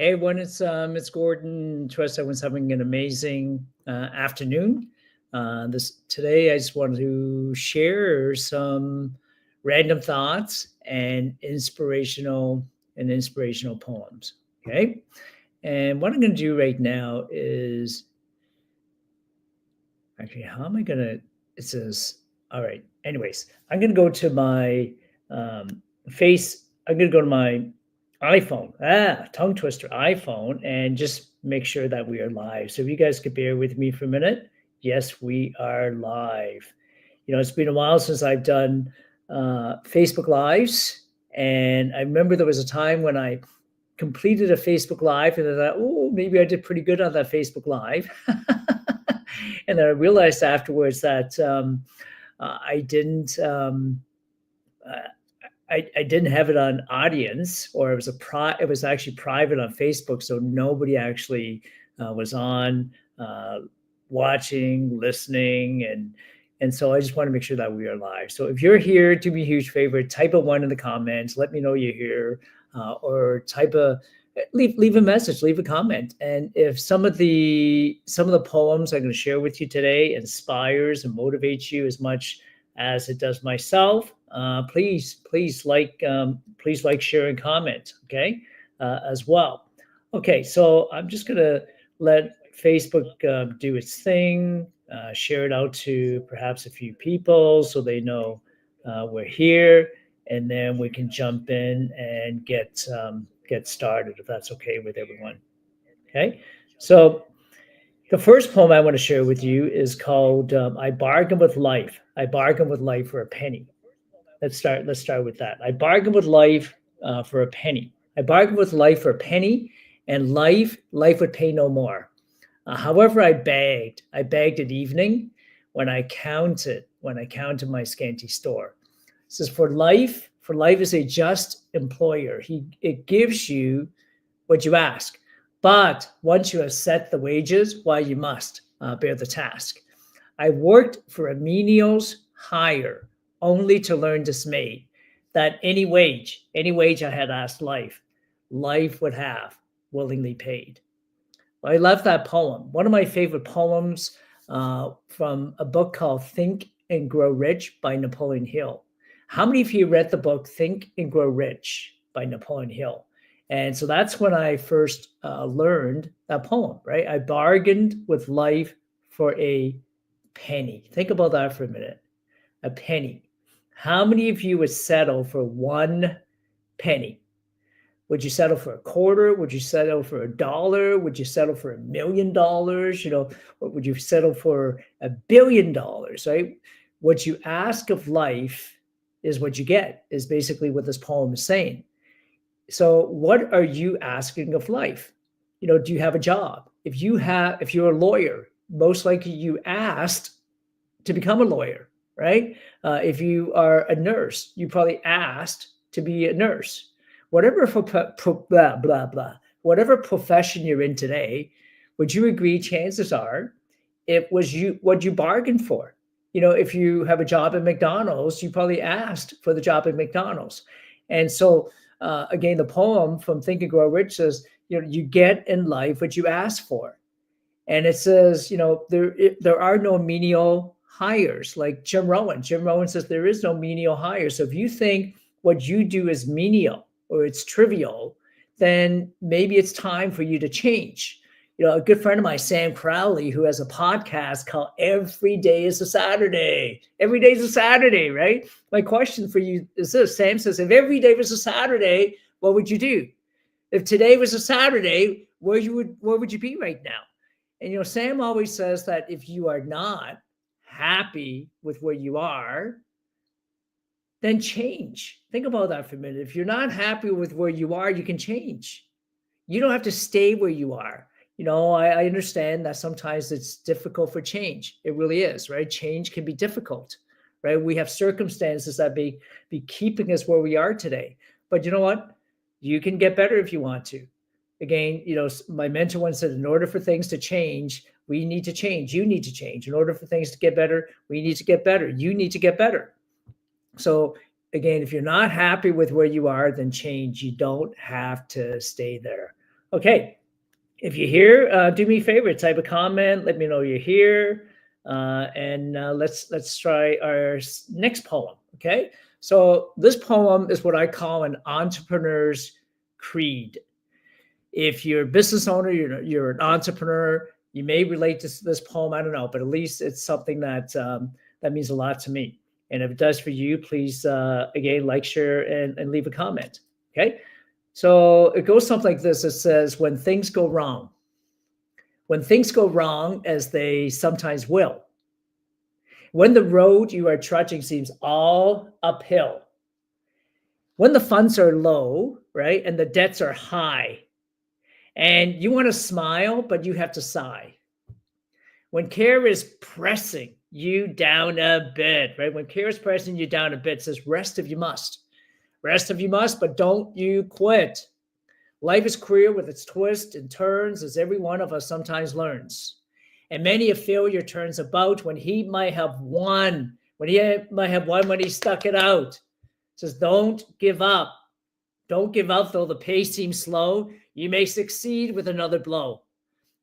Hey everyone, it's Gordon. Trust everyone's having an amazing afternoon. This today, I just wanted to share some random thoughts and inspirational poems. Okay, and what I'm going to do right now is actually, how am I going to? It says, all right. Anyways, I'm going to go to my face. I'm going to go to my iPhone. Tongue twister iPhone, and just make sure that we are live. So if you guys could bear with me for a minute. Yes, we are live. It's been a while since I've done Facebook Lives, and I remember there was a time when I completed a Facebook Live, and I thought, oh, maybe I did pretty good on that Facebook Live. And then I realized afterwards that I didn't. Uh, I didn't have it on audience, or it was actually private on Facebook, so nobody actually was on watching, listening, and so I just want to make sure that we are live. So if you're here, do me a huge favor, type a one in the comments, let me know you're here, or leave a message, leave a comment. And if some of the poems I'm going to share with you today inspires and motivates you as much as it does myself, please like, share, and comment, okay, as well. Okay, so I'm just gonna let Facebook do its thing, share it out to perhaps a few people so they know we're here, and then we can jump in and get started if that's okay with everyone. Okay, so the first poem I want to share with you is called "I Bargain with Life." I bargain with life for a penny. Let's start with that. I bargained with life for a penny. I bargained with life for a penny, and life would pay no more. However, I begged at evening when I counted my scanty store. It says, for life is a just employer. It gives you what you ask, but once you have set the wages, why you must bear the task. I worked for a menial's hire, only to learn dismayed that any wage I had asked life would have willingly paid. I love that poem. One of my favorite poems from a book called Think and Grow Rich by Napoleon Hill. How many of you read the book Think and Grow Rich by Napoleon Hill? And so that's when I first learned that poem, right? I bargained with life for a penny. Think about that for a minute. A penny. How many of you would settle for one penny? Would you settle for a quarter? Would you settle for $1? Would you settle for $1,000,000? Or would you settle for $1 billion, right? What you ask of life is what you get, is basically what this poem is saying. So what are you asking of life? Do you have a job? If you're a lawyer, most likely you asked to become a lawyer, right? If you are a nurse, you probably asked to be a nurse. Whatever blah blah blah, whatever profession you're in today, would you agree? Chances are, it was what you bargained for. If you have a job at McDonald's, you probably asked for the job at McDonald's. And so, again, the poem from Think and Grow Rich says, you get in life what you ask for. And it says, there are no menial hires, like Jim Rohn. Jim Rohn says there is no menial hire. So if you think what you do is menial or it's trivial, then maybe it's time for you to change. A good friend of mine, Sam Crowley, who has a podcast called Every Day is a Saturday. Every day is a Saturday, right? My question for you is this. Sam says, if every day was a Saturday, what would you do? If today was a Saturday, where would you be right now? And Sam always says that if you are not happy with where you are, then change. Think about that for a minute. If you're not happy with where you are, you can change. You don't have to stay where you are. I understand that sometimes it's difficult for change. It really is, right? Change can be difficult, right? We have circumstances that be keeping us where we are today. But you know what? You can get better if you want to. Again, my mentor once said, in order for things to change, we need to change. You need to change. In order for things to get better, we need to get better. You need to get better. So again, if you're not happy with where you are, then change. You don't have to stay there. Okay. If you're here, do me a favor, type a comment, let me know you're here, and let's try our next poem. Okay, so this poem is what I call an entrepreneur's creed. If you're a business owner, you're an entrepreneur, you may relate to this poem. I don't know, but at least it's something that that means a lot to me. And if it does for you, please again like, share, and leave a comment. Okay, so it goes something like this. It says, when things go wrong, as they sometimes will, when the road you are trudging seems all uphill, when the funds are low, right, and the debts are high, and you want to smile, but you have to sigh. When care is pressing you down a bit, right? When care is pressing you down a bit, it says, rest if you must. Rest if you must, but don't you quit. Life is queer with its twists and turns, as every one of us sometimes learns. And many a failure turns about when he might have won, when he stuck it out. It says, don't give up. Don't give up, though the pace seems slow. You may succeed with another blow.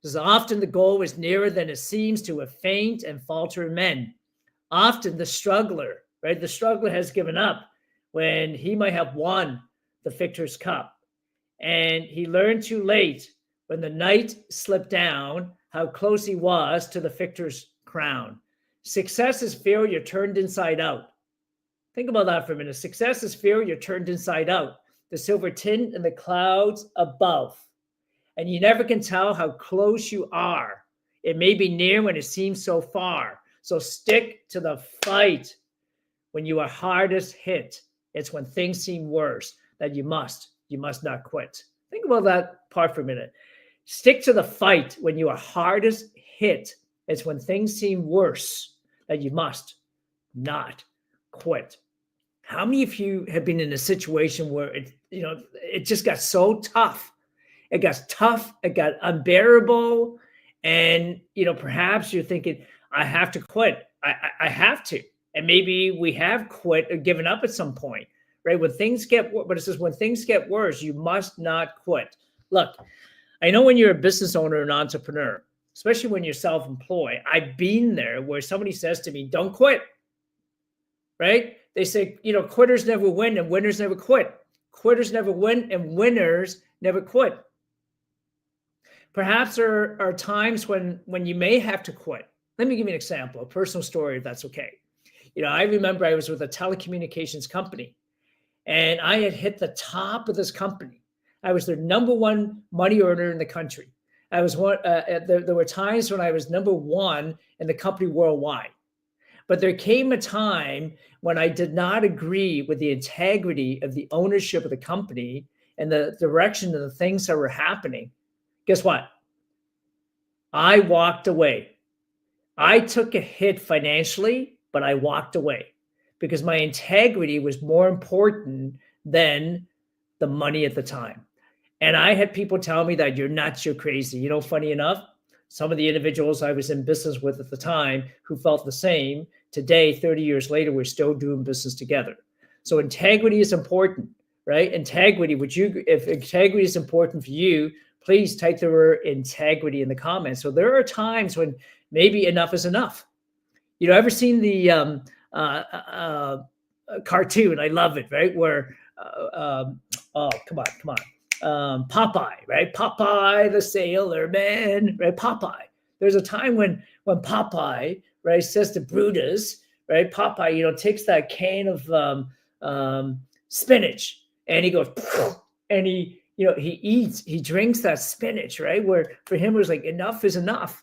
Because often the goal is nearer than it seems to a faint and faltering men. Often the struggler, right? The struggler has given up when he might have won the victor's cup. And he learned too late when the night slipped down how close he was to the victor's crown. Success is failure turned inside out. Think about that for a minute. Success is failure turned inside out. The silver tint in the clouds above. And you never can tell how close you are. It may be near when it seems so far. So stick to the fight when you are hardest hit. It's when things seem worse that you must not quit. Think about that part for a minute. Stick to the fight when you are hardest hit. It's when things seem worse that you must not quit. How many of you have been in a situation where it just got so tough? It got tough, it got unbearable, and perhaps you're thinking, I have to quit. I have to. And maybe we have quit or given up at some point. Right? But it says when things get worse, you must not quit. Look, I know when you're a business owner and entrepreneur, especially when you're self-employed, I've been there where somebody says to me, don't quit. Right? They say, quitters never win and winners never quit. Quitters never win and winners never quit. Perhaps there are times when you may have to quit. Let me give you an example, a personal story, if that's okay. I remember I was with a telecommunications company, and I had hit the top of this company. I was their number one money earner in the country. I was one. There were times when I was number one in the company worldwide. But there came a time when I did not agree with the integrity of the ownership of the company and the direction of the things that were happening. Guess what? I walked away. I took a hit financially, but I walked away because my integrity was more important than the money at the time. And I had people tell me that you're nuts, you're crazy. Funny enough, some of the individuals I was in business with at the time who felt the same, today, 30 years later, we're still doing business together. So integrity is important, right? Integrity, if integrity is important for you, please type the word integrity in the comments. So there are times when maybe enough is enough. Ever seen the cartoon? I love it, right? Where, oh, come on. Popeye, right? Popeye the Sailor Man, right? Popeye. There's a time when Popeye, right, says to Brutus, right? Popeye, takes that can of spinach and he goes, and he drinks that spinach, right? Where for him it was like enough is enough,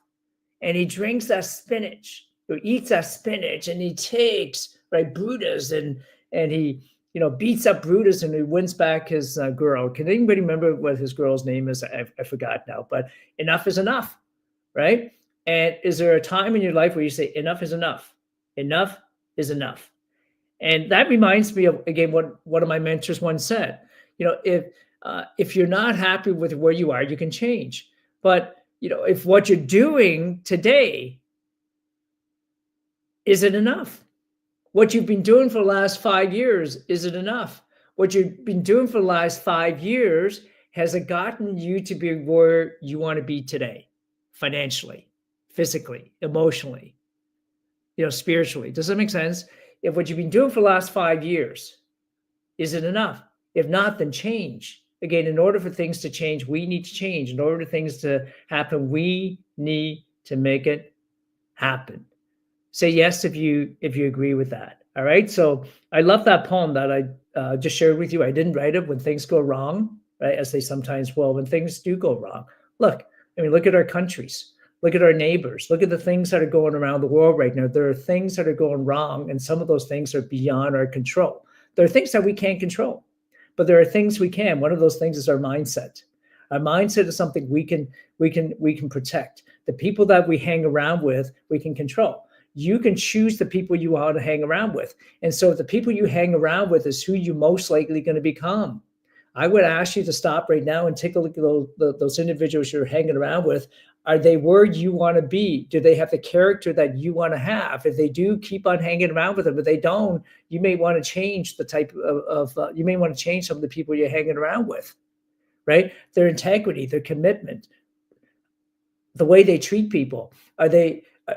and he drinks that spinach, or eats that spinach, and he takes right Brutus and he beats up Brutus and he wins back his girl. Can anybody remember what his girl's name is? I forgot now, but enough is enough, right? And is there a time in your life where you say enough is enough? Enough is enough. And that reminds me of, again, what one of my mentors once said. If you're not happy with where you are, you can change. But if what you're doing today is it enough? What you've been doing for the last 5 years, is it enough? What you've been doing for the last 5 years, has it gotten you to be where you want to be today, financially, physically, emotionally, spiritually? Does that make sense? If what you've been doing for the last 5 years, is it enough? If not, then change. Again, in order for things to change, we need to change. In order for things to happen, we need to make it happen. Say yes if you agree with that. All right. So I love that poem that I just shared with you. I didn't write it when things go wrong, right? As they sometimes will when things do go wrong. Look, look at our countries. Look at our neighbors. Look at the things that are going around the world right now. There are things that are going wrong, and some of those things are beyond our control. There are things that we can't control, but there are things we can. One of those things is our mindset. Our mindset is something we can protect. The people that we hang around with, we can control. You can choose the people you want to hang around with. And so if the people you hang around with is who you're most likely going to become, I would ask you to stop right now and take a look at those individuals you're hanging around with. Are they where you want to be? Do they have the character that you want to have? If they do, keep on hanging around with them. If they don't, you may want to change the type you may want to change some of the people you're hanging around with, right? Their integrity, their commitment, the way they treat people.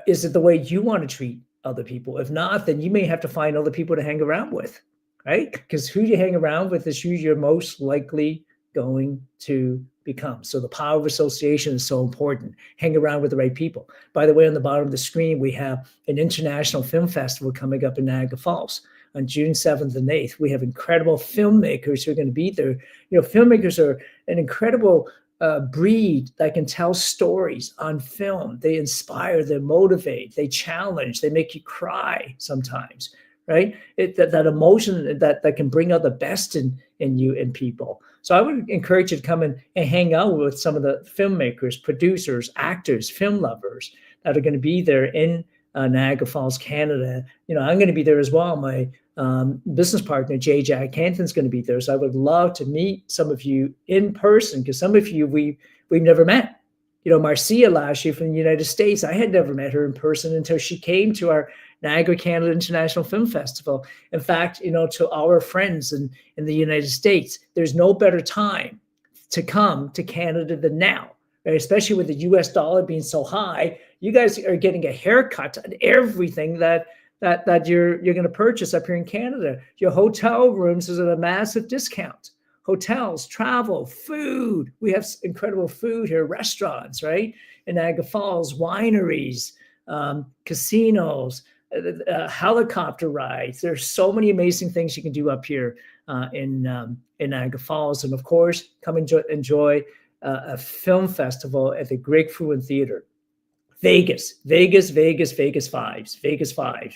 Is it the way you want to treat other people? If not, then you may have to find other people to hang around with, right? Because who you hang around with is who you're most likely going to become. So the power of association is so important. Hang around with the right people. By the way, on the bottom of the screen, we have an international film festival coming up in Niagara Falls on June 7th and 8th. We have incredible filmmakers who are going to be there. Filmmakers are an incredible breed that can tell stories on film. They inspire, they motivate, they challenge, they make you cry sometimes, right? That emotion that can bring out the best in you and people. So I would encourage you to come and hang out with some of the filmmakers, producers, actors, film lovers that are going to be there in Niagara Falls, Canada. I'm going to be there as well. My business partner, J. Jack Canton's going to be there. So I would love to meet some of you in person, because some of you we've never met. Marcia last year from the United States, I had never met her in person until she came to our Niagara Canada International Film Festival. In fact, to our friends in the United States, there's no better time to come to Canada than now, right? Especially with the US dollar being so high. You guys are getting a haircut on everything that you're going to purchase up here in Canada. Your hotel rooms is at a massive discount. Hotels, travel, food. We have incredible food here, restaurants, right? In Niagara Falls, wineries, casinos, helicopter rides. There's so many amazing things you can do up here in Niagara Falls. And of course, come enjoy a film festival at the Grapefruit Theater. Vegas vibes,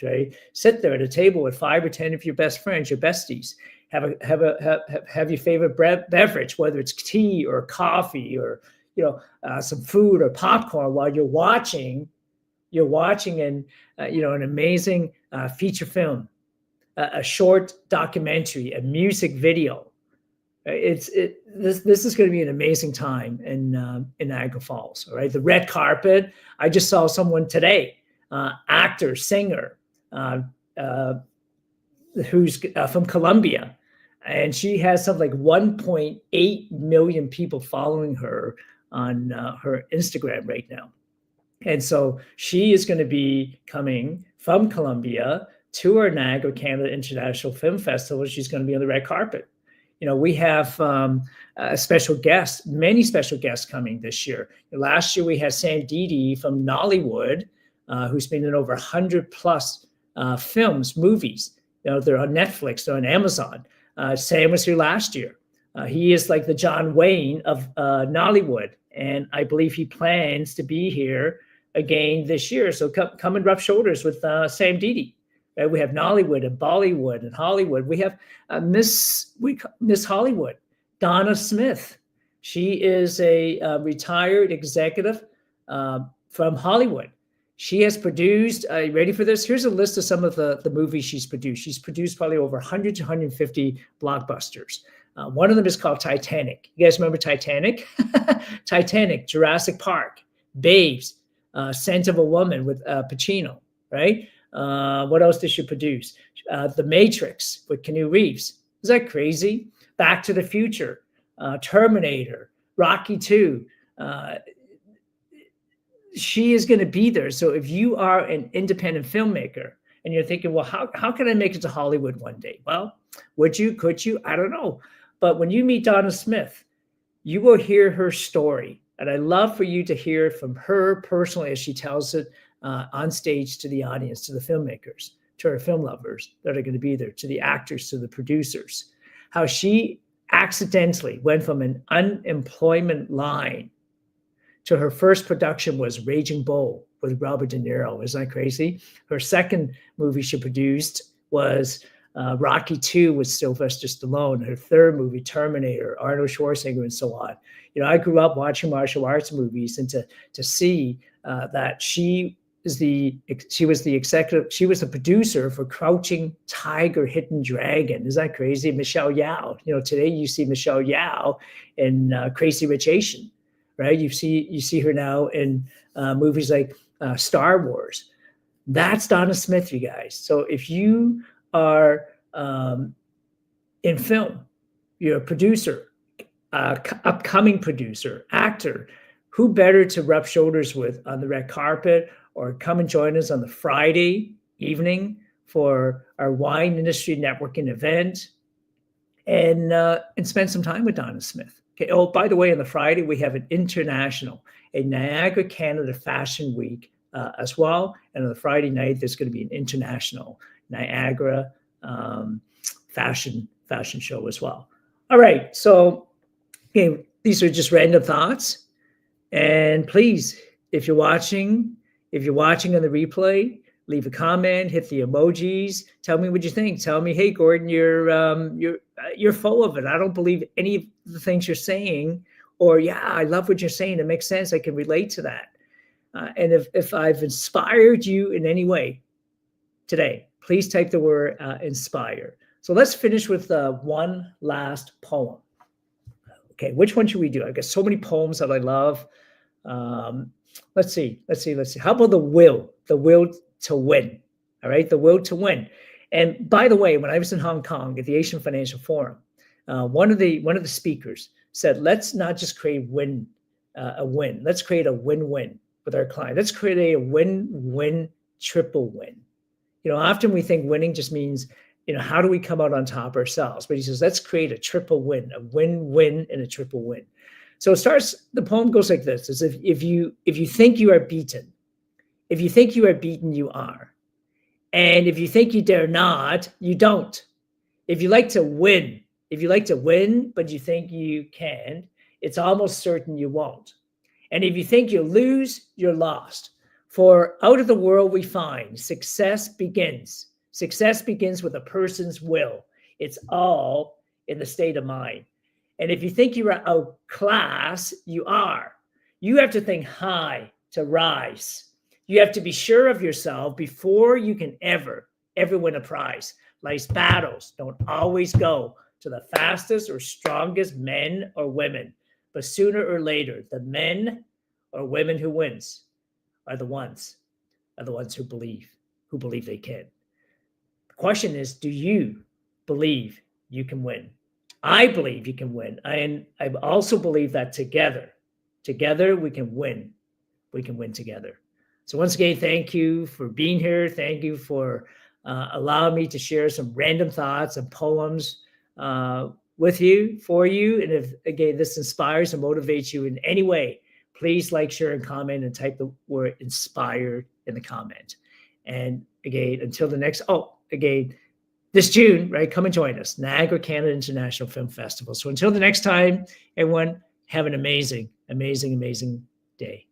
right? Sit there at a table with 5 or 10 of your best friends, your besties. Have your favorite beverage, whether it's tea or coffee or some food or popcorn while you're watching an amazing feature film, a short documentary, a music video. This is going to be an amazing time in Niagara Falls. All right, the red carpet. I just saw someone today, actor, singer, who's from Colombia, and she has something like 1.8 million people following her on her Instagram right now. And so she is going to be coming from Colombia to our Niagara Canada International Film Festival. She's going to be on the red carpet. We have a special guest, many special guests coming this year. Last year, we had Sam Didi from Nollywood, who's been in over 100 plus films, movies. They're on Netflix, they're on Amazon. Sam was here last year. He is like the John Wayne of Nollywood. And I believe he plans to be here again this year. So come and rub shoulders with Sam Didi. We have Nollywood and Bollywood and Hollywood. We have Miss Hollywood, Donna Smith. She is a retired executive from Hollywood. She has produced, are you ready for this? Here's a list of some of the movies she's produced. She's produced probably over 100 to 150 blockbusters. One of them is called Titanic. You guys remember Titanic? Titanic, Jurassic Park, Babes, Scent of a Woman with Pacino, right? What else did she produce? The Matrix with Keanu Reeves. Is that crazy? Back to the Future. Terminator, Rocky 2. She is going to be there. So if you are an independent filmmaker and you're thinking, well, how can I make it to Hollywood one day? Well, would you, could you? I don't know. But when you meet Donna Smith, you will hear her story. And I love for you to hear from her personally as she tells it on stage to the audience, to the filmmakers, to her film lovers that are going to be there, to the actors, to the producers, how she accidentally went from an unemployment line to her first production was Raging Bull with Robert De Niro. Isn't that crazy? Her second movie she produced was Rocky 2 with Sylvester Stallone. Her third movie, Terminator, Arnold Schwarzenegger, and so on. You know, I grew up watching martial arts movies, and to see that she was the producer for Crouching Tiger, Hidden Dragon. Is that crazy? Michelle Yeoh. You know, today you see Michelle Yeoh in Crazy Rich Asian. Right? You see her now in movies like Star Wars. That's Donna Smith, you guys. So if you are in film, you're a producer, upcoming producer, actor, who better to rub shoulders with on the red carpet or come and join us on the Friday evening for our wine industry networking event and spend some time with Donna Smith. Okay. Oh, by the way, on the Friday, we have an a Niagara, Canada Fashion Week as well. And on the Friday night, there's going to be an international Niagara fashion show as well. All right. So okay, these are just random thoughts. And please, if you're watching on the replay, leave a comment, hit the emojis. Tell me what you think. Tell me, hey, Gordon, you're full of it. I don't believe any of the things you're saying. Or, yeah, I love what you're saying. It makes sense. I can relate to that. And if I've inspired you in any way today, please type the word inspire. So let's finish with one last poem. Okay, which one should we do? I got so many poems that I love. Let's see. How about the will to win? All right, the will to win. And by the way, when I was in Hong Kong at the Asian Financial Forum, one of the speakers said, let's not just create a win. Let's create a win-win with our client. Let's create a win-win, triple win. You know, often we think winning just means, you know, how do we come out on top ourselves? But he says, let's create a triple win, a win-win and a triple win. So the poem goes like this: as if you think you are beaten, if you think you are beaten, you are. And if you think you dare not, you don't. If you like to win, but you think you can, it's almost certain you won't. And if you think you'll lose, you're lost. For out of the world we find success begins. Success begins with a person's will. It's all in the state of mind. And if you think you're outclassed, you are. You have to think high to rise. You have to be sure of yourself before you can ever win a prize. Life's battles don't always go to the fastest or strongest men or women, but sooner or later, the men or women who wins are the ones who believe they can. The question is, do you believe you can win? I believe you can win. And I also believe that together we can win. We can win together. So once again, thank you for being here. Thank you for allowing me to share some random thoughts and poems with you, for you. And if, again, this inspires and motivates you in any way, please like, share, and comment, and type the word inspired in the comment. And again, until the next, this June, right, come and join us, Niagara, Canada International Film Festival. So until the next time, everyone, have an amazing, amazing, amazing day.